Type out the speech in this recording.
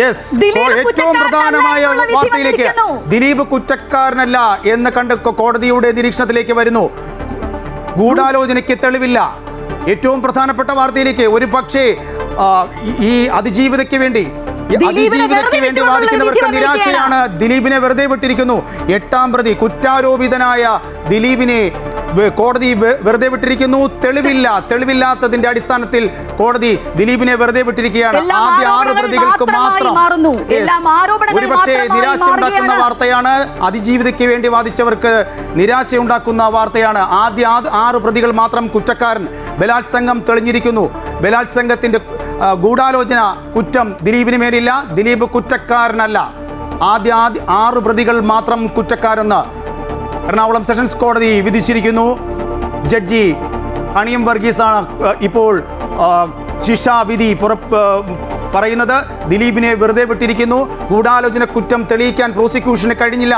ഏറ്റവും പ്രധാനമായ വാർത്തയിലേക്ക് ദിലീപ് കുറ്റക്കാരനല്ല എന്ന് കണ്ട് കോടതിയുടെ നിരീക്ഷണത്തിലേക്ക് വരുന്നു. ഗൂഢാലോചനയ്ക്ക് തെളിവില്ല. ഏറ്റവും പ്രധാനപ്പെട്ട വാർത്തയിലേക്ക് ഒരു പക്ഷേ ഈ അതിജീവിതയ്ക്ക് വേണ്ടി വാദിക്കുന്നവർക്ക് നിരാശയാണ്. ദിലീപിനെ വെറുതെ വിട്ടിരിക്കുന്നു. 8ാം പ്രതി കുറ്റാരോപിതനായ ദിലീപിനെ കോടതി വെറുതെ വിട്ടിരിക്കുന്നു. തെളിവില്ലാത്തതിന്റെ അടിസ്ഥാനത്തിൽ കോടതി ദിലീപിനെ വെറുതെ വിട്ടിരിക്കുകയാണ്. ആദ്യ 6 പ്രതികൾക്ക് മാത്രം ഒരുപക്ഷെ നിരാശയുണ്ടാക്കുന്ന വാർത്തയാണ്. അതിജീവിതയ്ക്ക് വേണ്ടി വാദിച്ചവർക്ക് നിരാശയുണ്ടാക്കുന്ന വാർത്തയാണ്. ആദ്യ 6 പ്രതികൾ മാത്രം കുറ്റക്കാരൻ. ബലാത്സംഗം തെളിഞ്ഞിരിക്കുന്നു. ബലാത്സംഗത്തിന്റെ ഗൂഢാലോചന കുറ്റം ദിലീപിന് മേലില്ല. ദിലീപ് കുറ്റക്കാരനല്ല. ആദ്യ 6 പ്രതികൾ മാത്രം കുറ്റക്കാരെന്ന് എറണാകുളം സെഷൻസ് കോടതി വിധിച്ചിരിക്കുന്നു. ജഡ്ജി ഹണിയം വർഗീസാണ് ഇപ്പോൾ ശിക്ഷാവിധി പറയുന്നത്. ദിലീപിനെ വെറുതെ വിട്ടിരിക്കുന്നു. ഗൂഢാലോചന കുറ്റം തെളിയിക്കാൻ പ്രോസിക്യൂഷന് കഴിഞ്ഞില്ല.